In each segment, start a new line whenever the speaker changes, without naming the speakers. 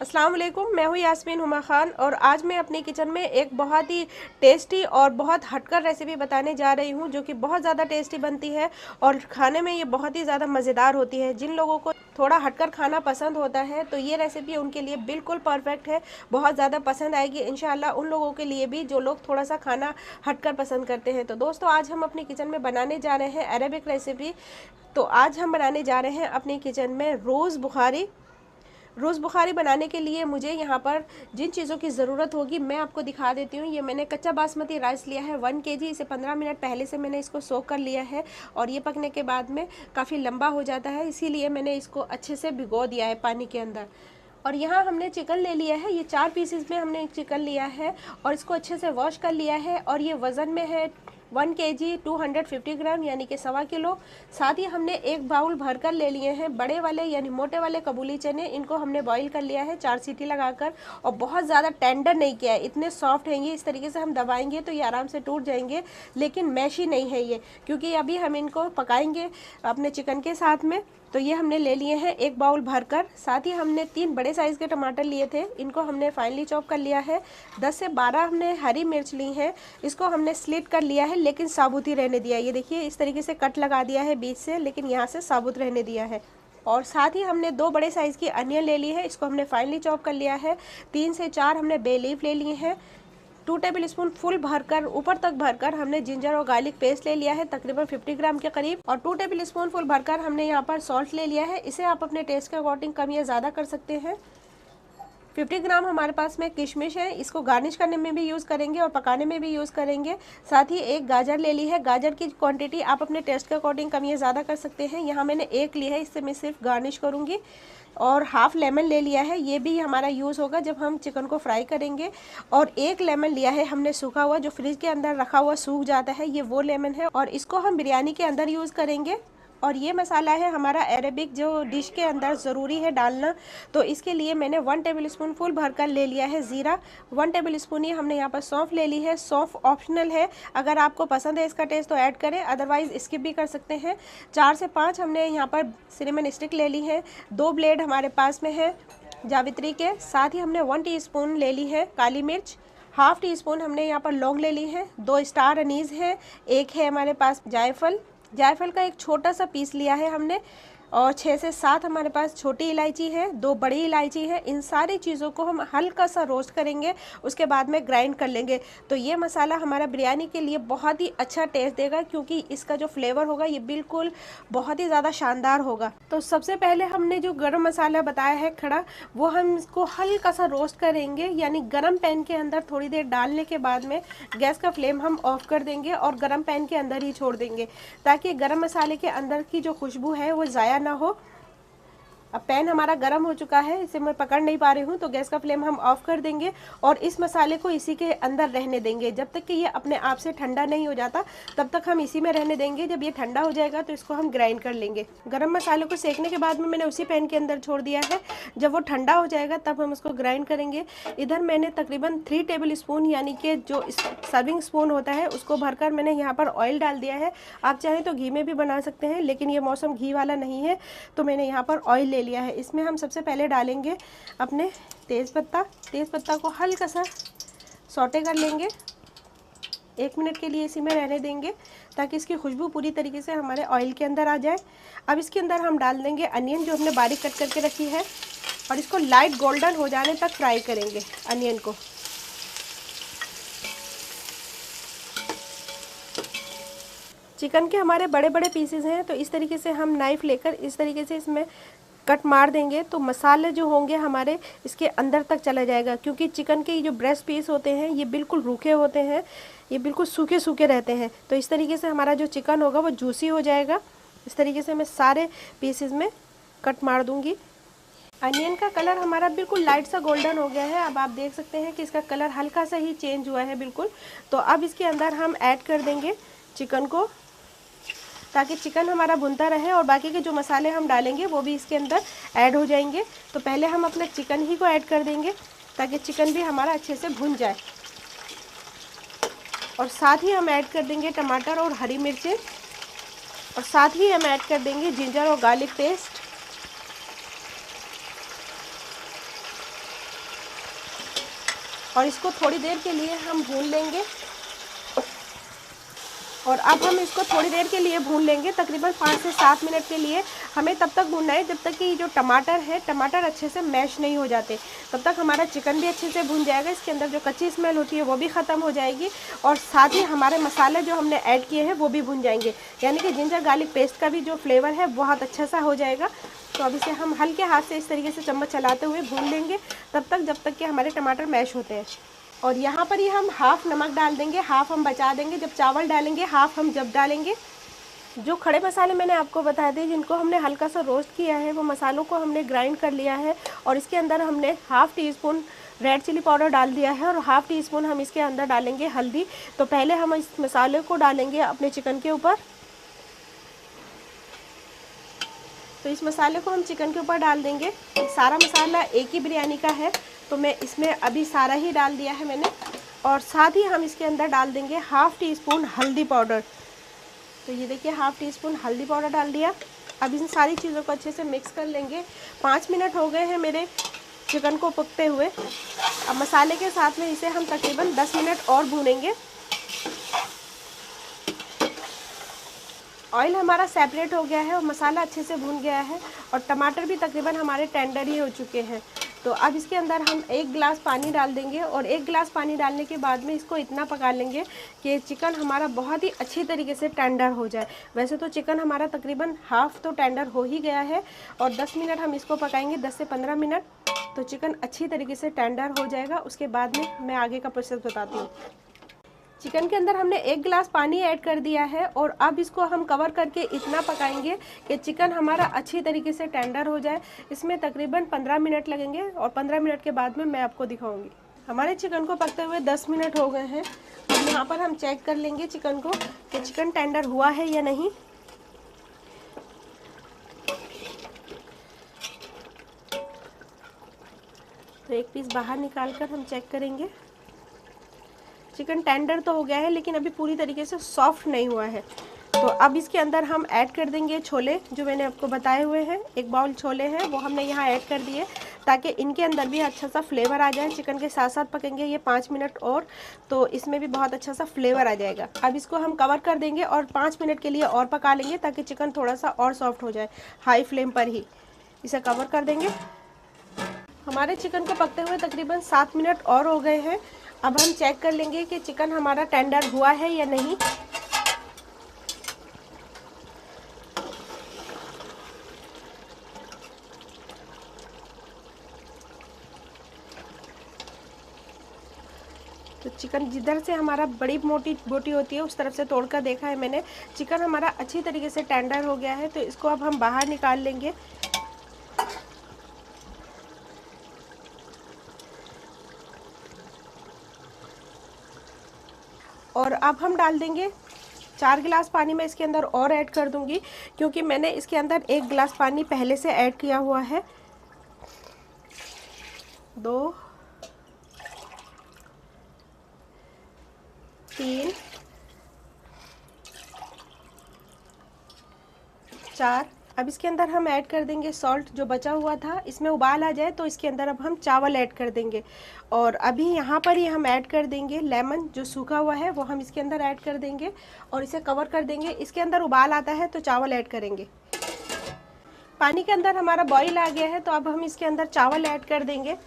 अस्सलाम वालेकुम, मैं हूँ यास्मीन हुमा ख़ान और आज मैं अपनी किचन में एक बहुत ही टेस्टी और बहुत हटकर रेसिपी बताने जा रही हूँ जो कि बहुत ज़्यादा टेस्टी बनती है और खाने में ये बहुत ही ज़्यादा मज़ेदार होती है। जिन लोगों को थोड़ा हटकर खाना पसंद होता है तो ये रेसिपी उनके लिए बिल्कुल परफेक्ट है, बहुत ज़्यादा पसंद आएगी इंशाल्लाह उन लोगों के लिए भी जो लोग थोड़ा सा खाना हटकर पसंद करते हैं। तो दोस्तों, आज हम अपनी किचन में बनाने जा रहे हैं अरेबिक रेसिपी। तो आज हम बनाने जा रहे हैं अपनी किचन में रोज़ बुखारी बनाने के लिए मुझे यहाँ पर जिन चीज़ों की ज़रूरत होगी मैं आपको दिखा देती हूँ। ये मैंने कच्चा बासमती राइस लिया है 1 केजी। इसे 15 मिनट पहले से मैंने इसको सोक कर लिया है और ये पकने के बाद में काफ़ी लंबा हो जाता है, इसीलिए मैंने इसको अच्छे से भिगो दिया है पानी के अंदर। और यहाँ हमने चिकन ले लिया है, ये 4 पीसेस में हमने चिकन लिया है और इसको अच्छे से वॉश कर लिया है। और ये वज़न में है 1 केजी 250 ग्राम यानी कि 1.25 किलो। साथ ही हमने एक बाउल भरकर ले लिए हैं बड़े वाले यानी मोटे वाले कबूली चने। इनको हमने बॉईल कर लिया है 4 सीटी लगाकर और बहुत ज़्यादा टेंडर नहीं किया है, इतने सॉफ्ट हैं ये। इस तरीके से हम दबाएंगे तो ये आराम से टूट जाएंगे, लेकिन मैशी नहीं है ये, क्योंकि अभी हम इनको पकाएंगे अपने चिकन के साथ में। तो ये हमने ले लिए हैं एक बाउल भरकर। साथ ही हमने 3 बड़े साइज़ के टमाटर लिए थे, इनको हमने फाइनली चॉप कर लिया है। 10 से 12 हमने हरी मिर्च ली हैं, इसको हमने स्लिट कर लिया है लेकिन साबुत ही रहने दिया। ये देखिए इस तरीके से कट लगा दिया है बीच से, लेकिन यहाँ से साबुत रहने दिया है। और साथ ही हमने 2 बड़े साइज़ की अनियन ले ली है, इसको हमने फाइनली चॉप कर लिया है। 3 से 4 हमने बे लीफ ले लिए हैं। 2 टेबल स्पून फुल भरकर ऊपर तक भरकर हमने जिंजर और गार्लिक पेस्ट ले लिया है तकरीबन 50 ग्राम के करीब। और 2 टेबल स्पून फुल भरकर हमने यहाँ पर सॉल्ट ले लिया है, इसे आप अपने टेस्ट के अकॉर्डिंग कम या ज़्यादा कर सकते हैं। 50 ग्राम हमारे पास में किशमिश है, इसको गार्निश करने में भी यूज़ करेंगे और पकाने में भी यूज़ करेंगे। साथ ही एक गाजर ले ली है, गाजर की क्वांटिटी आप अपने टेस्ट के अकॉर्डिंग कम या ज़्यादा कर सकते हैं। यहाँ मैंने एक ली है, इससे मैं सिर्फ गार्निश करूँगी। और हाफ़ लेमन ले लिया है, ये भी हमारा यूज़ होगा जब हम चिकन को फ्राई करेंगे। और एक लेमन लिया है हमने सूखा हुआ, जो फ्रिज के अंदर रखा हुआ सूख जाता है, ये वो लेमन है और इसको हम बिरयानी के अंदर यूज़ करेंगे। और ये मसाला है हमारा अरेबिक, जो डिश के अंदर ज़रूरी है डालना। तो इसके लिए मैंने 1 टेबल स्पून फुल भरकर ले लिया है ज़ीरा। 1 टेबल स्पून ही हमने यहाँ पर सौंफ ले ली है। सौंफ ऑप्शनल है, अगर आपको पसंद है इसका टेस्ट तो ऐड करें, अदरवाइज़ स्किप भी कर सकते हैं। 4 से 5 हमने यहाँ पर सिनेमन स्टिक ले ली है। 2 ब्लेड हमारे पास में है जावित्री के। साथ ही हमने 1 टीस्पून ले ली है काली मिर्च। हाफ़ टी स्पून हमने यहाँ पर लौंग ले ली है। 2 स्टार अनीज़ है। एक है हमारे पास जायफल का एक छोटा सा पीस लिया है हमने। और 6 से 7 हमारे पास छोटी इलायची है, 2 बड़ी इलायची है। इन सारी चीज़ों को हम हल्का सा रोस्ट करेंगे, उसके बाद में ग्राइंड कर लेंगे। तो ये मसाला हमारा बिरयानी के लिए बहुत ही अच्छा टेस्ट देगा, क्योंकि इसका जो फ्लेवर होगा ये बिल्कुल बहुत ही ज़्यादा शानदार होगा। तो सबसे पहले हमने जो गरम मसाला बताया है खड़ा, वो हम इसको हल्का सा रोस्ट करेंगे, यानी गरम पैन के अंदर थोड़ी देर डालने के बाद में गैस का फ्लेम हम ऑफ कर देंगे और गरम पैन के अंदर ही छोड़ देंगे, ताकि गरम मसाले के अंदर की जो खुशबू है वो ज़ाया ना हो। अब पैन हमारा गर्म हो चुका है, इसे मैं पकड़ नहीं पा रही हूँ, तो गैस का फ्लेम हम ऑफ कर देंगे और इस मसाले को इसी के अंदर रहने देंगे जब तक कि ये अपने आप से ठंडा नहीं हो जाता, तब तक हम इसी में रहने देंगे। जब ये ठंडा हो जाएगा तो इसको हम ग्राइंड कर लेंगे। गरम मसाले को सेकने के बाद में मैंने उसी पैन के अंदर छोड़ दिया है, जब वो ठंडा हो जाएगा तब हम उसको ग्राइंड करेंगे। इधर मैंने तकरीबन 3 टेबल स्पून यानी कि जो सर्विंग स्पून होता है उसको भरकर मैंने यहाँ पर ऑयल डाल दिया है। आप चाहें तो घी में भी बना सकते हैं, लेकिन ये मौसम घी वाला नहीं है, तो मैंने यहाँ पर ऑयल ले लिया है। इसमें हम सबसे पहले डालेंगे अपने तेज़पत्ता को हल्का सा सौटे कर लेंगे। 1 मिनट के लिए इसी में रहने देंगे ताकि इसकी खुशबू पूरी तरीके से हमारे ऑयल के अंदर आ जाए। अब इसके अंदर हम डाल देंगे अनियन, जो हमने बारीक कट करके रखी है, और इसको लाइट गोल्डन हो जाने तक फ्राई करेंगे अनियन को। चिकन के हमारे बड़े बड़े पीसेस हैं, तो इस तरीके से हम नाइफ़ लेकर इस तरीके से इसमें कट मार देंगे, तो मसाले जो होंगे हमारे इसके अंदर तक चला जाएगा। क्योंकि चिकन के जो ब्रेस्ट पीस होते हैं ये बिल्कुल रूखे होते हैं, ये बिल्कुल सूखे सूखे रहते हैं। तो इस तरीके से हमारा जो चिकन होगा वो जूसी हो जाएगा। इस तरीके से मैं सारे पीसेस में कट मार दूंगी। अनियन का कलर हमारा बिल्कुल लाइट सा गोल्डन हो गया है। अब आप देख सकते हैं कि इसका कलर हल्का सा ही चेंज हुआ है बिल्कुल। तो अब इसके अंदर हम ऐड कर देंगे चिकन को, ताकि चिकन हमारा भुनता रहे और बाकी के जो मसाले हम डालेंगे वो भी इसके अंदर ऐड हो जाएंगे। तो पहले हम अपने चिकन ही को ऐड कर देंगे ताकि चिकन भी हमारा अच्छे से भुन जाए। और साथ ही हम ऐड कर देंगे टमाटर और हरी मिर्चें, और साथ ही हम ऐड कर देंगे जिंजर और गार्लिक पेस्ट। और इसको थोड़ी देर के लिए हम भून लेंगे। और अब हम इसको थोड़ी देर के लिए भून लेंगे, तकरीबन 5 से 7 मिनट के लिए हमें तब तक भूनना है जब तक कि जो टमाटर है, टमाटर अच्छे से मैश नहीं हो जाते। तब तक हमारा चिकन भी अच्छे से भून जाएगा, इसके अंदर जो कच्ची स्मेल होती है वो भी ख़त्म हो जाएगी, और साथ ही हमारे मसाले जो हमने ऐड किए हैं वो भी भून जाएंगे, यानी कि जिंजर गार्लिक पेस्ट का भी जो फ्लेवर है बहुत अच्छा सा हो जाएगा। तो अब इसे हम हल्के हाथ से इस तरीके से चम्मच चलाते हुए भून लेंगे जब तक कि हमारे टमाटर मैश होते हैं। और यहाँ पर ही हम हाफ़ नमक डाल देंगे, हाफ़ हम बचा देंगे जब चावल डालेंगे, हाफ़ हम जब डालेंगे। जो खड़े मसाले मैंने आपको बताए थे जिनको हमने हल्का सा रोस्ट किया है, वो मसालों को हमने ग्राइंड कर लिया है, और इसके अंदर हमने half teaspoon red chilli powder डाल दिया है, और हाफ़ टी स्पून हम इसके अंदर डालेंगे हल्दी। तो पहले हम इस मसाले को डालेंगे अपने चिकन के ऊपर। तो इस मसाले को हम चिकन के ऊपर डाल देंगे। सारा मसाला एक ही बिरयानी का है, तो मैं इसमें अभी सारा ही डाल दिया है मैंने। और साथ ही हम इसके अंदर डाल देंगे हाफ़ टी स्पून हल्दी पाउडर। तो ये देखिए हाफ़ टी स्पून हल्दी पाउडर डाल दिया। अब इन सारी चीज़ों को अच्छे से मिक्स कर लेंगे। 5 मिनट हो गए हैं मेरे चिकन को पकते हुए। अब मसाले के साथ में इसे हम तकरीबन 10 मिनट और भूनेंगे। ऑयल हमारा सेपरेट हो गया है और मसाला अच्छे से भून गया है, और टमाटर भी तकरीबन हमारे टेंडर ही हो चुके हैं। तो अब इसके अंदर हम 1 गिलास पानी डाल देंगे, और 1 गिलास पानी डालने के बाद में इसको इतना पका लेंगे कि चिकन हमारा बहुत ही अच्छी तरीके से टेंडर हो जाए। वैसे तो चिकन हमारा तकरीबन हाफ़ तो टेंडर हो ही गया है, और 10 मिनट हम इसको पकाएंगे, 10 से 15 मिनट, तो चिकन अच्छी तरीके से टेंडर हो जाएगा। उसके बाद में मैं आगे का प्रोसेस बताती हूँ। चिकन के अंदर हमने 1 गिलास पानी ऐड कर दिया है, और अब इसको हम कवर करके इतना पकाएंगे कि चिकन हमारा अच्छी तरीके से टेंडर हो जाए। इसमें तकरीबन 15 मिनट लगेंगे, और 15 मिनट के बाद में मैं आपको दिखाऊंगी। हमारे चिकन को पकते हुए 10 मिनट हो गए हैं। अब यहाँ पर हम चेक कर लेंगे चिकन को कि चिकन टेंडर हुआ है या नहीं। तो एक पीस बाहर निकाल कर हम चेक करेंगे। चिकन टेंडर तो हो गया है, लेकिन अभी पूरी तरीके से सॉफ्ट नहीं हुआ है। तो अब इसके अंदर हम ऐड कर देंगे छोले, जो मैंने आपको बताए हुए हैं। 1 बाउल छोले हैं, वो हमने यहाँ ऐड कर दिए, ताकि इनके अंदर भी अच्छा सा फ्लेवर आ जाए। चिकन के साथ साथ पकेंगे ये 5 मिनट और, तो इसमें भी बहुत अच्छा सा फ्लेवर आ जाएगा। अब इसको हम कवर कर देंगे और 5 मिनट के लिए और पका लेंगे, ताकि चिकन थोड़ा सा और सॉफ्ट हो जाए। हाई फ्लेम पर ही इसे कवर कर देंगे। हमारे चिकन को पकते हुए तकरीबन 7 मिनट और हो गए हैं। अब हम चेक कर लेंगे कि चिकन हमारा टेंडर हुआ है या नहीं। तो चिकन जिधर से हमारा बड़ी मोटी बोटी होती है उस तरफ से तोड़कर देखा है मैंने, चिकन हमारा अच्छी तरीके से टेंडर हो गया है। तो इसको अब हम बाहर निकाल लेंगे। और अब हम डाल देंगे 4 गिलास पानी मैं इसके अंदर और ऐड कर दूंगी, क्योंकि मैंने इसके अंदर 1 गिलास पानी पहले से ऐड किया हुआ है। 2, 3, 4। अब इसके अंदर हम ऐड कर देंगे सॉल्ट जो बचा हुआ था। इसमें उबाल आ जाए तो इसके अंदर अब हम चावल ऐड कर देंगे, और अभी यहाँ पर ही हम ऐड कर देंगे लेमन जो सूखा हुआ है, वो हम इसके अंदर ऐड कर देंगे और इसे कवर कर देंगे। इसके अंदर उबाल आता है तो चावल ऐड करेंगे। पानी के अंदर हमारा बॉईल आ गया है, तो अब हम इसके अंदर चावल ऐड कर देंगे।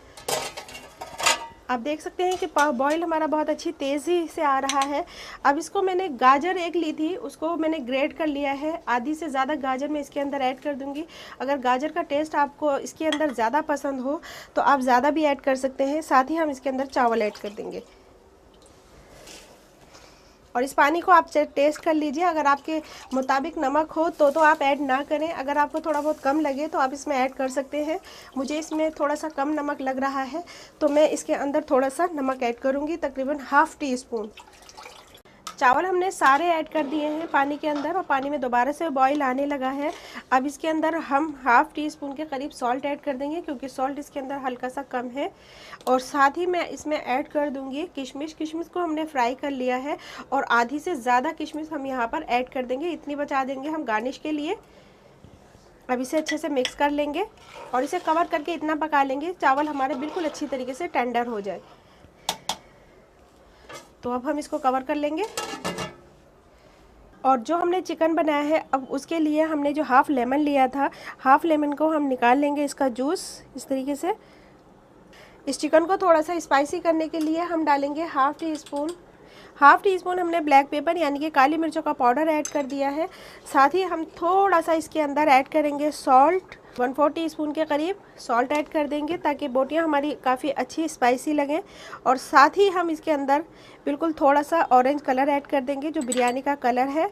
आप देख सकते हैं कि बॉईल हमारा बहुत अच्छी तेज़ी से आ रहा है। अब इसको मैंने गाजर एक ली थी, उसको मैंने ग्रेट कर लिया है। आधी से ज़्यादा गाजर मैं इसके अंदर ऐड कर दूंगी। अगर गाजर का टेस्ट आपको इसके अंदर ज़्यादा पसंद हो तो आप ज़्यादा भी ऐड कर सकते हैं। साथ ही हम इसके अंदर चावल ऐड कर देंगे, और इस पानी को आप टेस्ट कर लीजिए। अगर आपके मुताबिक नमक हो तो आप ऐड ना करें। अगर आपको थोड़ा बहुत कम लगे तो आप इसमें ऐड कर सकते हैं। मुझे इसमें थोड़ा सा कम नमक लग रहा है, तो मैं इसके अंदर थोड़ा सा नमक ऐड करूँगी, तकरीबन हाफ़ टी स्पून। चावल हमने सारे ऐड कर दिए हैं पानी के अंदर, और पानी में दोबारा से बॉईल आने लगा है। अब इसके अंदर हम हाफ़ टी स्पून के करीब सॉल्ट ऐड कर देंगे, क्योंकि सॉल्ट इसके अंदर हल्का सा कम है। और साथ ही मैं इसमें ऐड कर दूंगी किशमिश। किशमिश को हमने फ्राई कर लिया है, और आधी से ज़्यादा किशमिश हम यहाँ पर ऐड कर देंगे। इतनी बचा देंगे हम गार्निश के लिए। अब इसे अच्छे से मिक्स कर लेंगे और इसे कवर करके इतना पका लेंगे चावल हमारे बिल्कुल अच्छी तरीके से टेंडर हो जाए। तो अब हम इसको कवर कर लेंगे। और जो हमने चिकन बनाया है, अब उसके लिए हमने जो हाफ़ लेमन लिया था, हाफ़ लेमन को हम निकाल लेंगे इसका जूस इस तरीके से। इस चिकन को थोड़ा सा स्पाइसी करने के लिए हम डालेंगे हाफ़ टी स्पून हमने ब्लैक पेपर यानी कि काली मिर्चों का पाउडर ऐड कर दिया है। साथ ही हम थोड़ा सा इसके अंदर ऐड करेंगे सॉल्ट, 1/4 टीस्पून के करीब सॉल्ट ऐड कर देंगे ताकि बोटियाँ हमारी काफ़ी अच्छी स्पाइसी लगें। और साथ ही हम इसके अंदर बिल्कुल थोड़ा सा ऑरेंज कलर ऐड कर देंगे जो बिरयानी का कलर है।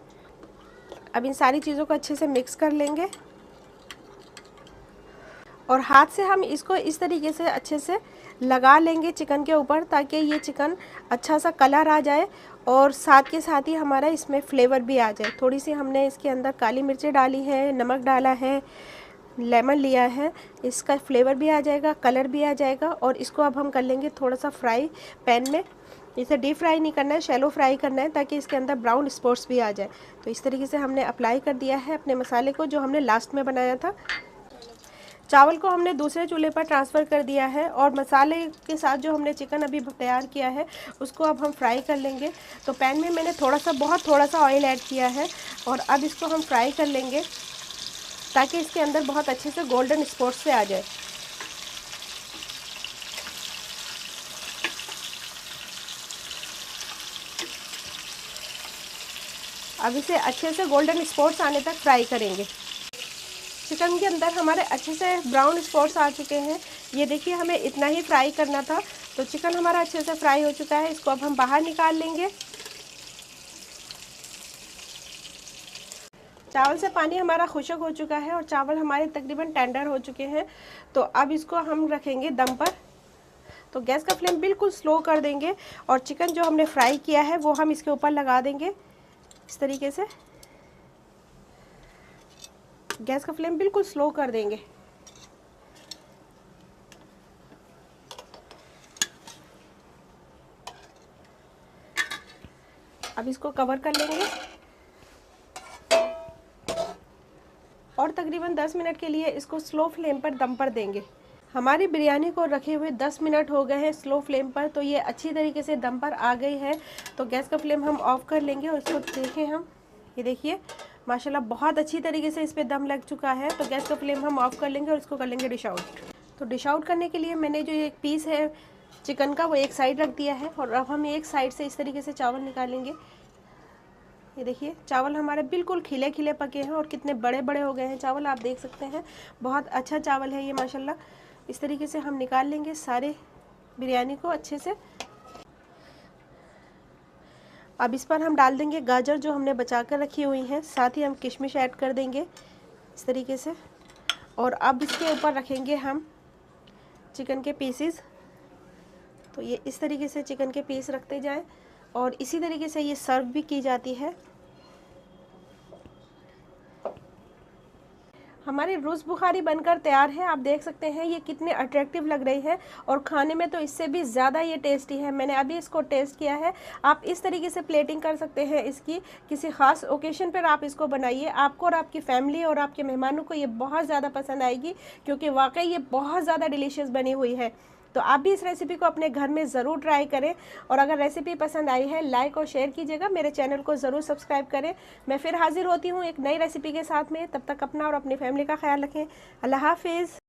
अब इन सारी चीज़ों को अच्छे से मिक्स कर लेंगे और हाथ से हम इसको इस तरीके से अच्छे से लगा लेंगे चिकन के ऊपर ताकि ये चिकन अच्छा सा कलर आ जाए और साथ के साथ ही हमारा इसमें फ्लेवर भी आ जाए। थोड़ी सी हमने इसके अंदर काली मिर्चें डाली है, नमक डाला है, लेमन लिया है, इसका फ्लेवर भी आ जाएगा, कलर भी आ जाएगा। और इसको अब हम कर लेंगे थोड़ा सा फ्राई पैन में। इसे डीप फ्राई नहीं करना है, शैलो फ्राई करना है ताकि इसके अंदर ब्राउन स्पॉट्स भी आ जाए। तो इस तरीके से हमने अप्लाई कर दिया है अपने मसाले को जो हमने लास्ट में बनाया था। चावल को हमने दूसरे चूल्हे पर ट्रांसफ़र कर दिया है और मसाले के साथ जो हमने चिकन अभी तैयार किया है उसको अब हम फ्राई कर लेंगे। तो पैन में मैंने बहुत थोड़ा सा ऑयल ऐड किया है और अब इसको हम फ्राई कर लेंगे ताकि इसके अंदर बहुत अच्छे से गोल्डन स्पॉट्स से आ जाए। अब इसे अच्छे से गोल्डन स्पॉट्स आने तक फ्राई करेंगे। चिकन के अंदर हमारे अच्छे से ब्राउन स्पॉट्स आ चुके हैं। ये देखिए, हमें इतना ही फ्राई करना था। तो चिकन हमारा अच्छे से फ्राई हो चुका है। इसको अब हम बाहर निकाल लेंगे। चावल से पानी हमारा खुश्क हो चुका है और चावल हमारे तकरीबन टेंडर हो चुके हैं। तो अब इसको हम रखेंगे दम पर। तो गैस का फ्लेम बिल्कुल स्लो कर देंगे और चिकन जो हमने फ्राई किया है वो हम इसके ऊपर लगा देंगे इस तरीके से। गैस का फ्लेम बिल्कुल स्लो कर देंगे। अब इसको कवर कर लेंगे और तकरीबन 10 मिनट के लिए इसको स्लो फ्लेम पर दम पर देंगे। हमारी बिरयानी को रखे हुए 10 मिनट हो गए हैं स्लो फ्लेम पर। तो ये अच्छी तरीके से दम पर आ गई है। तो गैस का फ्लेम हम ऑफ कर लेंगे और इसको देखें हम, ये देखिए माशाल्लाह बहुत अच्छी तरीके से इस पर दम लग चुका है। तो गैस का फ्लेम हम ऑफ कर लेंगे और इसको कर लेंगे डिश आउट। तो डिश आउट करने के लिए मैंने जो एक पीस है चिकन का वो एक साइड रख दिया है और अब हम एक साइड से इस तरीके से चावल निकालेंगे। ये देखिए चावल हमारे बिल्कुल खिले खिले पके हैं और कितने बड़े बड़े हो गए हैं चावल, आप देख सकते हैं। बहुत अच्छा चावल है ये माशाल्लाह। इस तरीके से हम निकाल लेंगे सारे बिरयानी को अच्छे से। अब इस पर हम डाल देंगे गाजर जो हमने बचा कर रखी हुई हैं। साथ ही हम किशमिश ऐड कर देंगे इस तरीके से। और अब इसके ऊपर रखेंगे हम चिकन के पीसेस। तो ये इस तरीके से चिकन के पीस रखते जाएं और इसी तरीके से ये सर्व भी की जाती है। हमारी रूस बुखारी बनकर तैयार है। आप देख सकते हैं ये कितने अट्रैक्टिव लग रही है और खाने में तो इससे भी ज़्यादा ये टेस्टी है। मैंने अभी इसको टेस्ट किया है। आप इस तरीके से प्लेटिंग कर सकते हैं इसकी, किसी ख़ास ओकेशन पर आप इसको बनाइए। आपको और आपकी फैमिली और आपके मेहमानों को ये बहुत ज़्यादा पसंद आएगी क्योंकि वाकई ये बहुत ज़्यादा डिलीशियस बनी हुई है। तो आप भी इस रेसिपी को अपने घर में ज़रूर ट्राई करें और अगर रेसिपी पसंद आई है लाइक और शेयर कीजिएगा। मेरे चैनल को ज़रूर सब्सक्राइब करें। मैं फिर हाजिर होती हूँ एक नई रेसिपी के साथ में। तब तक अपना और अपनी फैमिली का ख्याल रखें। अल्लाह हाफिज़।